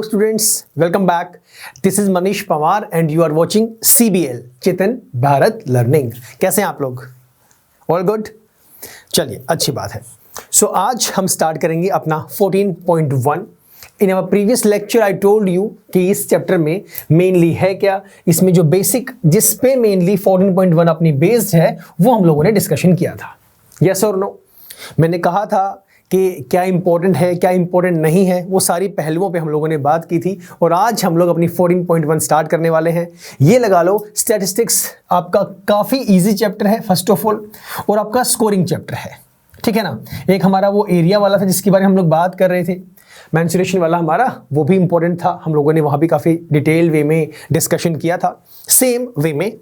Hello students, welcome back. This is Manish Pawar and you are watching CBL Chetan Bharat learning. कैसे हैं आप लोग? All good? चलिए अच्छी बात है। So आज हम स्टार्ट करेंगे अपना 14.1। In our previous lecture I told you कि इस चैप्टर में मेनली है क्या, इसमें जो बेसिक जिस पे मेनली 14.1 अपनी बेस्ड है वो हम लोगों ने डिस्कशन किया था। यस और नो? मैंने कहा था कि क्या इंपॉर्टेंट है क्या इंपॉर्टेंट नहीं है, वो सारी पहलुओं पे हम लोगों ने बात की थी। और आज हम लोग अपनी 14.1 स्टार्ट करने वाले हैं। ये लगा लो स्टैटिस्टिक्स आपका काफ़ी इजी चैप्टर है फर्स्ट ऑफ ऑल, और आपका स्कोरिंग चैप्टर है, ठीक है ना। एक हमारा वो एरिया वाला था जिसके बारे में हम लोग बात कर रहे थे, मेंसुरेशन वाला हमारा, वो भी इंपॉर्टेंट था। हम लोगों ने वहाँ भी काफ़ी डिटेल वे में डिस्कशन किया था। सेम वे में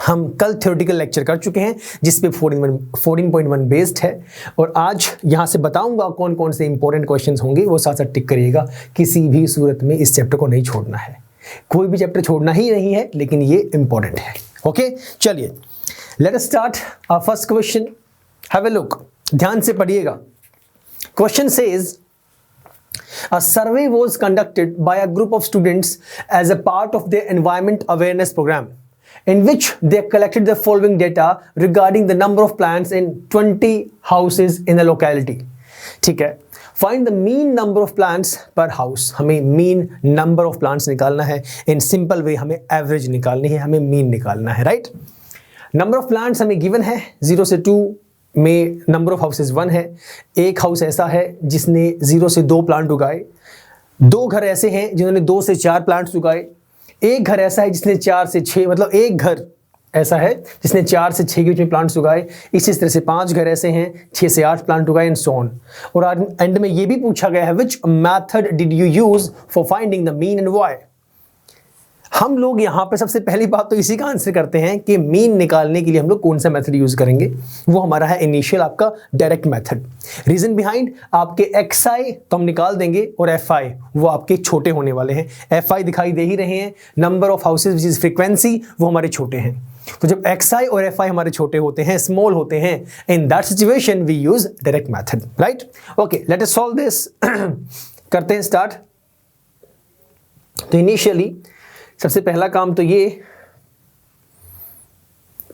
हम कल थ्योरेटिकल लेक्चर कर चुके हैं जिस पे 14.1 बेस्ड है। और आज यहाँ से बताऊंगा कौन कौन से इंपॉर्टेंट क्वेश्चंस होंगे, वो साथ साथ टिक करिएगा। किसी भी सूरत में इस चैप्टर को नहीं छोड़ना है, कोई भी चैप्टर छोड़ना ही नहीं है, लेकिन ये इंपॉर्टेंट है। ओके चलिए let us start our first question. Have a look, ध्यान से पढ़िएगा। Question says A survey was conducted by a group of students as a part of their environment awareness program, in which they collected the following data regarding the number of plants in 20 houses in a locality. ठीक है, find the mean number of plants per house. हमें mean number of plants निकालना है। in simple way हमें average निकालनी है, हमें mean निकालना है, right? number of plants हमें given है 0 से 2 में, नंबर ऑफ हाउसेज 1 है। एक हाउस ऐसा है जिसने 0 से 2 प्लांट उगाए, 2 घर ऐसे हैं जिन्होंने 2 से 4 प्लांट्स उगाए, एक घर ऐसा है जिसने 4 से 6, मतलब एक घर ऐसा है जिसने 4 से 6 के बीच में प्लांट्स उगाए। इसी तरह से 5 घर ऐसे हैं 6 से 8 प्लांट उगाए एंड सो ऑन। और एंड में ये भी पूछा गया है which method did you use for finding the mean and why. हम लोग यहाँ पे सबसे पहली बात तो इसी का आंसर करते हैं कि मीन निकालने के लिए हम लोग कौन सा मेथड यूज करेंगे। वो हमारा है इनिशियल आपका डायरेक्ट मेथड। रीजन बिहाइंड आपके xi तो हम निकाल देंगे और fi वो आपके छोटे होने वाले हैं। fi दिखाई दे ही रहे हैं, number of houses which is frequency वो हमारे छोटे हैं। तो जब xi और fi हमारे छोटे होते हैं, स्मॉल होते हैं, in that situation we use direct method, right. Okay let us solve this. करते हैं स्टार्ट। तो इनिशियली सबसे पहला काम तो ये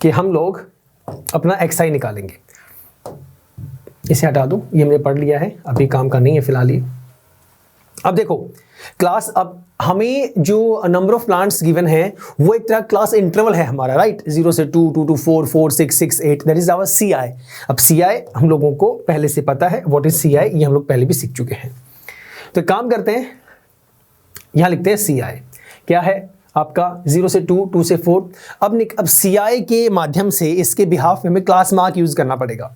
कि हम लोग अपना xi निकालेंगे। इसे हटा दो, ये हमने पढ़ लिया है, अभी काम का नहीं है फिलहाल ये। अब देखो क्लास, अब हमें जो नंबर ऑफ प्लांट्स गिवन है वो एक तरह क्लास इंटरवल है हमारा, राइट। 0 से 2, 2 to 4, 4, 6, 6, 8, that is our ci। अब ci हम लोगों को पहले से पता है, व्हाट इज ci, ये हम लोग पहले भी सीख चुके हैं। तो काम करते हैं, यहां लिखते हैं ci क्या है आपका 0 से 2, 2 से 4। अब ci के माध्यम से इसके बिहाफ में हमें क्लास मार्क यूज करना पड़ेगा,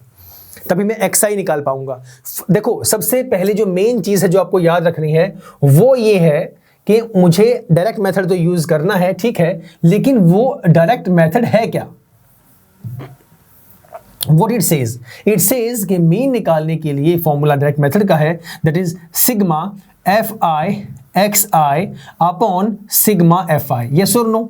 तभी मैं xi निकाल पाऊंगा। देखो सबसे पहले जो मेन चीज है जो आपको याद रखनी है वो ये है कि मुझे डायरेक्ट मेथड तो यूज करना है, ठीक है, लेकिन वो डायरेक्ट मेथड है क्या। What it says? It says कि मीन निकालने के लिए फॉर्मूला डायरेक्ट मेथड का है, that is sigma fi xi upon sigma fi। Yes और नो?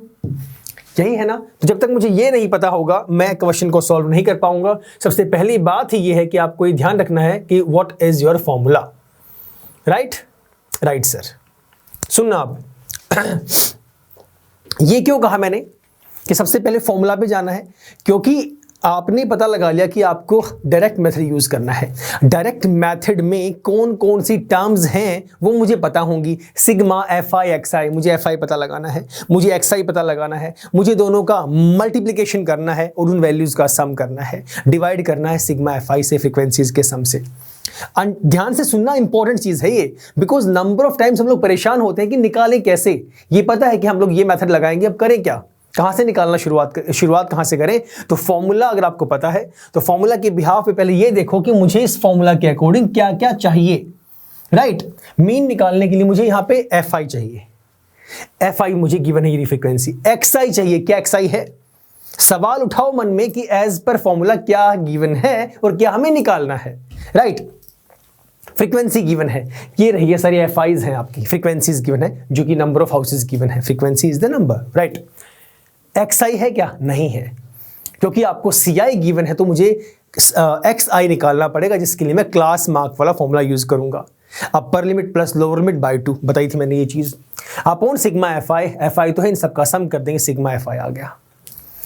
यही है ना। तो जब तक मुझे ये नहीं पता होगा मैं क्वेश्चन को सॉल्व नहीं कर पाऊंगा। सबसे पहली बात ही ये है कि आपको ये ध्यान रखना है कि what is your formula, right. Right sir, सुनना आप। ये क्यों कहा मैंने कि सबसे पहले फॉर्मूला पे जाना है, क्योंकि आपने पता लगा लिया कि आपको डायरेक्ट मेथड यूज करना है। डायरेक्ट मेथड में कौन कौन सी टर्म्स हैं वो मुझे पता होंगी। सिग्मा fi xi, मुझे fi पता लगाना है, मुझे xi पता लगाना है, मुझे दोनों का मल्टीप्लिकेशन करना है और उन वैल्यूज का सम करना है, डिवाइड करना है सिग्मा fi से, फ्रीक्वेंसीज के सम से। ध्यान से सुनना, इंपॉर्टेंट चीज है ये, बिकॉज नंबर ऑफ टाइम्स हम लोग परेशान होते हैं कि निकालें कैसे। ये पता है कि हम लोग ये मेथड लगाएंगे, अब करें क्या, कहाँ से निकालना, शुरुआत कहाँ से करें। तो फॉर्मूला अगर आपको पता है तो फॉर्मूला के बिहाफ पे पहले ये देखो कि मुझे इस फॉर्मूला के अकॉर्डिंग क्या क्या चाहिए, राइट। मीन निकालने के लिए मुझे यहाँ पे fi चाहिए, fi मुझे गिवन है ये फ्रीक्वेंसी। xi चाहिए, क्या xi है। सवाल उठाओ मन में कि एज पर फॉर्मूला क्या गिवन है और क्या हमें निकालना है, राइट। फ्रीक्वेंसी गिवन है, ये रही है सारी fi's हैं आपकी, फ्रीक्वेंसीज गिवन है जो कि नंबर ऑफ हाउसेज गिवन है, frequency is the number, right. xi है क्या, नहीं है, क्योंकि आपको ci गिवन है तो मुझे xi निकालना पड़ेगा, जिसके लिए मैं क्लास मार्क वाला फॉर्मूला यूज करूंगा। अपर limit plus lower limit by 2 बताई थी मैंने ये चीज़, अपॉन सिग्मा एफ आई तो है, इन सबका सम कर देंगे, सिग्मा एफ आई आ गया।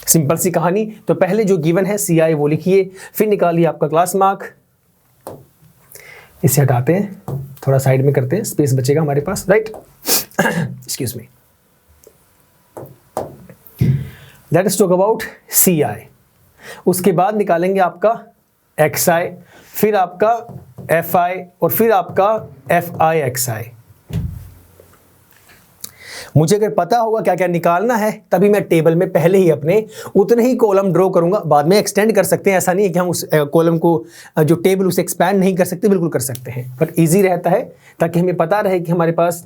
सिंपल सी कहानी। तो पहले जो गिवन है सी आई वो लिखिए, फिर निकालिए आपका क्लास मार्क, इसे हटाते हैं, थोड़ा साइड में करते हैं, स्पेस बचेगा हमारे पास, right. Excuse me. Let us talk about C I. उसके बाद निकालेंगे आपका एक्स आई, फिर आपका एफ आई और फिर आपका एफ आई एक्स आई। मुझे अगर पता होगा क्या क्या निकालना है तभी मैं टेबल में पहले ही अपने उतने ही कॉलम ड्रॉ करूंगा, बाद में एक्सटेंड कर सकते हैं, ऐसा नहीं है कि हम उस कॉलम को जो टेबल उसे एक्सपैंड नहीं कर सकते, बिल्कुल कर सकते हैं, बट इजी रहता है ताकि हमें पता रहे कि हमारे पास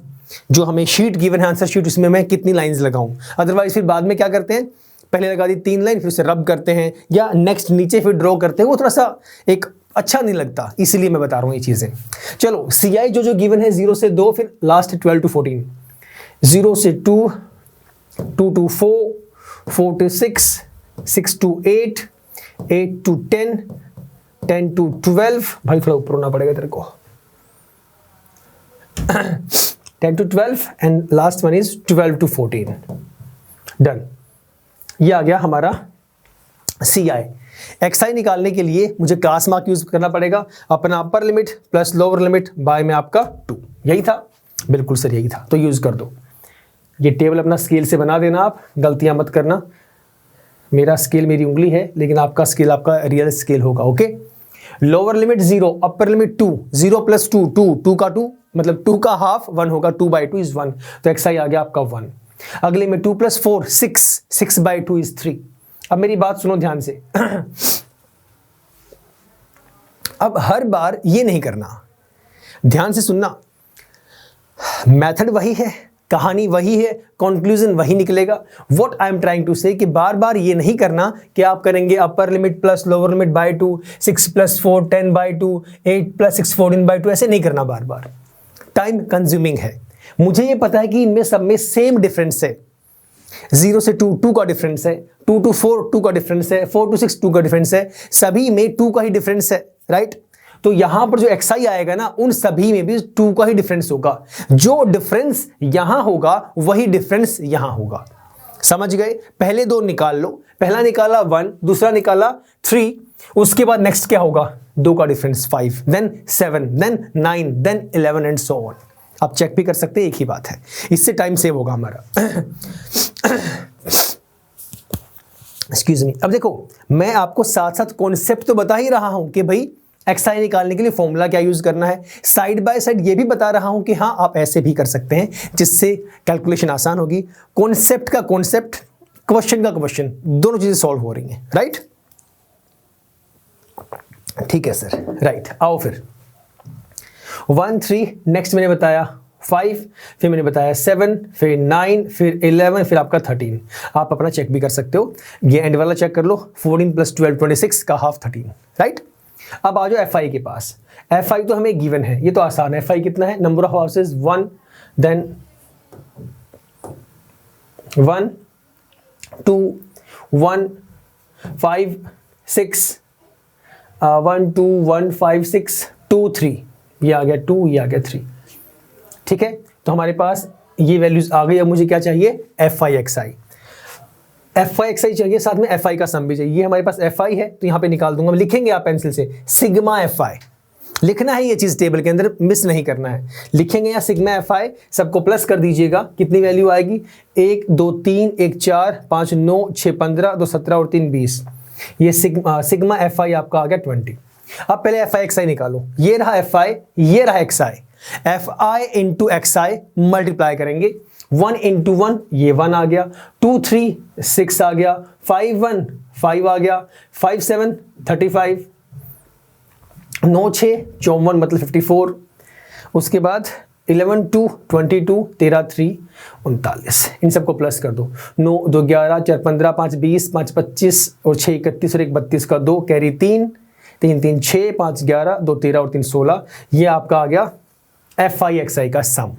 जो हमें शीट गिवन है आंसर शीट, उसमें मैं कितनी लाइन्स लगाऊं। अदरवाइज फिर बाद में क्या करते हैं, पहले लगा दी 3 लाइन, फिर उसे रब करते हैं या नेक्स्ट नीचे फिर ड्रॉ करते हैं, वो थोड़ा सा एक अच्छा नहीं लगता, इसीलिए मैं बता रहा हूँ ये चीज़ें। चलो सी आई जो गिवन है 0 से 2, फिर लास्ट 12 to 14, 0 से 2, 2 to 4, 4 to 6, 6 to 8, 8 to 10, 10 to 12, भाई थोड़ा ऊपर होना पड़ेगा तेरे को, 10 to 12 and last one is 12 to 14। Done, ये आ गया हमारा सी आई। एक्स आई निकालने के लिए मुझे क्लास मार्क यूज करना पड़ेगा, अपना upper limit plus lower limit by में आपका 2, यही था, बिल्कुल सर यही था, तो यूज कर दो। ये टेबल अपना स्केल से बना देना, आप गलतियां मत करना, मेरा स्केल मेरी उंगली है लेकिन आपका स्केल आपका रियल स्केल होगा, okay. Lower limit 0, upper limit 2, 0 plus 2, 2 का 2 मतलब 2 का हाफ 1 होगा, 2/2 इज 1, तो एक्स आई आ गया आपका 1। अगले में 2 प्लस 4, 6, 6/2 इज 3। अब मेरी बात सुनो ध्यान से। अब हर बार ये नहीं करना, ध्यान से सुनना, मेथड वही है, कहानी वही है, कंक्लूजन वही निकलेगा। What I am trying to say कि बार बार ये नहीं करना कि आप करेंगे upper limit plus lower limit by 2, 6 plus 4 10/2, 8 plus 6 14/2, ऐसे नहीं करना बार बार, टाइम कंज्यूमिंग है। मुझे ये पता है कि इनमें सब में सेम डिफरेंस है, 0 से 2 का डिफरेंस है, 2 to 4 2 का डिफरेंस है, 4 to 6 2 का डिफरेंस है, सभी में 2 का ही डिफरेंस है, राइट। तो यहां पर जो एक्स आई आएगा ना, उन सभी में भी 2 का ही डिफरेंस होगा, जो डिफरेंस यहां होगा वही डिफरेंस यहां होगा, समझ गए। पहले 2 निकाल लो, पहला निकाला 1, दूसरा निकाला 3, उसके बाद नेक्स्ट क्या होगा, 2 का difference 5, then 7, then 9, then 11 and so on. आप चेक भी कर सकते हैं, एक ही बात है, इससे टाइम सेव होगा हमारा। Excuse me. अब देखो, मैं आपको साथ साथ कॉन्सेप्ट तो बता ही रहा हूं कि भाई एक्स आई निकालने के लिए फॉर्मूला क्या यूज करना है, साइड बाय साइड ये भी बता रहा हूं कि हाँ आप ऐसे भी कर सकते हैं, जिससे कैलकुलेशन आसान होगी। कॉन्सेप्ट का कॉन्सेप्ट, क्वेश्चन का क्वेश्चन, दोनों चीजें सॉल्व हो रही हैं, राइट। ठीक है सर, राइट। आओ फिर 1 3, नेक्स्ट मैंने बताया 5, फिर मैंने बताया 7, फिर 9, फिर 11, फिर आपका 13। आप अपना चेक भी कर सकते हो, ये एंड वाला चेक कर लो, 14 + 12 26 का हाफ 13, राइट। अब आ जाओ एफ आई के पास। एफ आई तो हमें गिवन है, ये तो आसान है। एफ आई कितना है, नंबर ऑफ हाउसेज 1, देन 1 2 1 5 6 1 2 1 5 6 2 3, ये आ गया 2, ये आ गया 3, ठीक है। तो हमारे पास ये वैल्यूज आ गई। अब मुझे क्या चाहिए, F I X I. F I X I चाहिए, साथ में एफ आई का सम भी चाहिए। ये हमारे पास एफ आई है तो यहाँ पे निकाल दूंगा, लिखेंगे आप पेंसिल से, सिग्मा एफ आई लिखना है, ये चीज़ टेबल के अंदर मिस नहीं करना है। लिखेंगे यहाँ सिग्मा एफ आई, सबको प्लस कर दीजिएगा, कितनी वैल्यू आएगी, 1 2 3 1 4 5 9 6 15 2 17 और 3 20। ये सिग्मा एफ आई आपका आ गया 20। अब पहले एफ आई एक्स आई निकालो, ये रहा एफ आई, ये रहा x I. F I into x I multiply करेंगे, 1 इंटू 1 ये 1 आ गया, 2 3 6 आ गया, 5 1 5 आ गया, 5 7 35, 9 6 54 मतलब 54। उसके बाद 11 2 22, 13 3 39। इन सबको प्लस कर दो, 9 2 11 4 15 5 20 5 25 और 6 31 और 1 32 का 2 कैरी 3 3 3 6 5 11 2 13 और 3 16। ये आपका आ गया एफ आई एक्स आई का सम।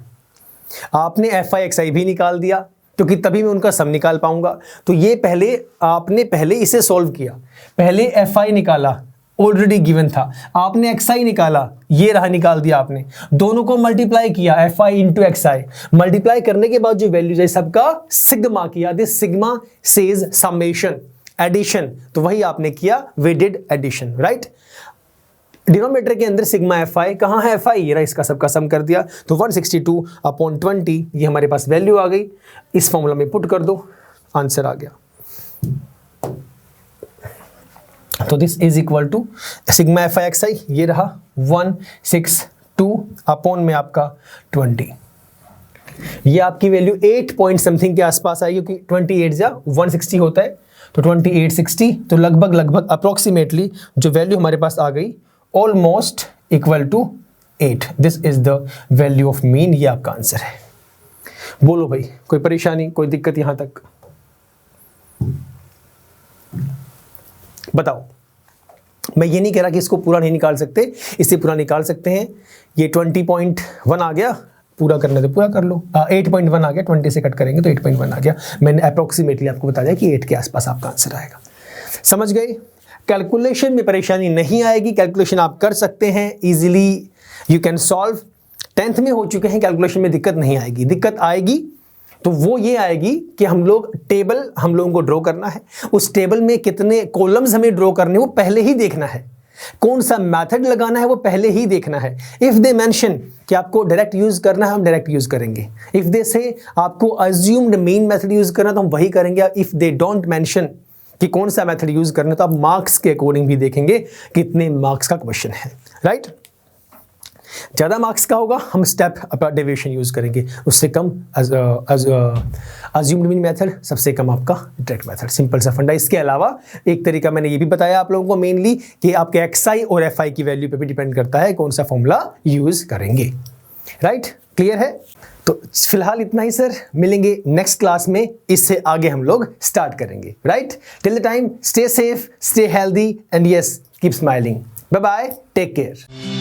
आपने एफ आई एक्स आई भी निकाल दिया क्योंकि तभी मैं उनका सम निकाल पाऊंगा। तो ये पहले आपने इसे सॉल्व किया, पहले एफ आई निकाला, ऑलरेडी गिवन था, आपने xi निकाला, ये रहा निकाल दिया आपने, दोनों को मल्टीप्लाई किया fi इंटू xi, मल्टीप्लाई करने के बाद जो वैल्यूज है सबका सिग्मा किया, this sigma says summation, addition, तो वही आपने किया, we did addition, right. Denominator के अंदर सिग्मा fi, कहाँ है fi, ये रहा, इसका सबका सम कर दिया, तो 162/20 ये हमारे पास वैल्यू आ गई, इस फॉर्मूला में पुट कर दो, आंसर आ गया। तो this is equal to sigma fi xi, ये रहा 162 अपॉन में आपका 20, ये आपकी वैल्यू 8 पॉइंट समथिंग के आसपास आई, क्योंकि 28 या 160 होता है, तो 2860, तो लगभग अप्रोक्सीमेटली जो वैल्यू हमारे पास आ गई almost equal to 8, this is the value of mean, ये आपका आंसर है। बोलो भाई, कोई परेशानी, कोई दिक्कत यहां तक? बताओ। मैं ये नहीं कह रहा कि इसको पूरा नहीं निकाल सकते, इससे पूरा निकाल सकते हैं। ये 20.1 आ गया, पूरा करने तो पूरा कर लो। 8.1 आ गया, 20 से कट करेंगे तो 8.1 आ गया। मैंने अप्रोक्सीमेटली आपको बता दिया कि 8 के आसपास आपका आंसर आएगा। समझ गए? कैलकुलेशन में परेशानी नहीं आएगी, कैलकुलेशन आप कर सकते हैं easily, you can solve. 10th में हो चुके हैं, कैलकुलेशन में दिक्कत नहीं आएगी। दिक्कत आएगी तो वो ये आएगी कि हम लोगों को ड्रॉ करना है, उस टेबल में कितने कॉलम्स हमें ड्रॉ करने वो पहले ही देखना है, कौन सा मेथड लगाना है वो पहले ही देखना है। इफ दे मेंशन कि आपको डायरेक्ट यूज करना है, हम डायरेक्ट यूज करेंगे। इफ दे से आपको अज्यूम्ड मीन मेथड यूज करना है तो हम वही करेंगे। इफ दे डोंट मेंशन कि कौन सा मेथड यूज करना है तो आप मार्क्स के अकॉर्डिंग भी देखेंगे कितने मार्क्स का क्वेश्चन है, राइट। ज़्यादा मार्क्स का होगा हम स्टेप डेविएशन यूज करेंगे, उससे कम अज्यूम्ड मीन मेथड, सबसे कम आपका डायरेक्ट मेथड। सिंपल सा फंडा। इसके अलावा एक तरीका मैंने ये भी बताया आप लोगों को मेनली कि आपके xi और fi की वैल्यू पे भी डिपेंड करता है कौन सा फॉर्मूला यूज करेंगे, राइट। क्लियर है? तो फिलहाल इतना ही सर, मिलेंगे नेक्स्ट क्लास में, इससे आगे हम लोग स्टार्ट करेंगे, right. Till the time stay safe, stay healthy and yes keep smiling. Bye bye, take care.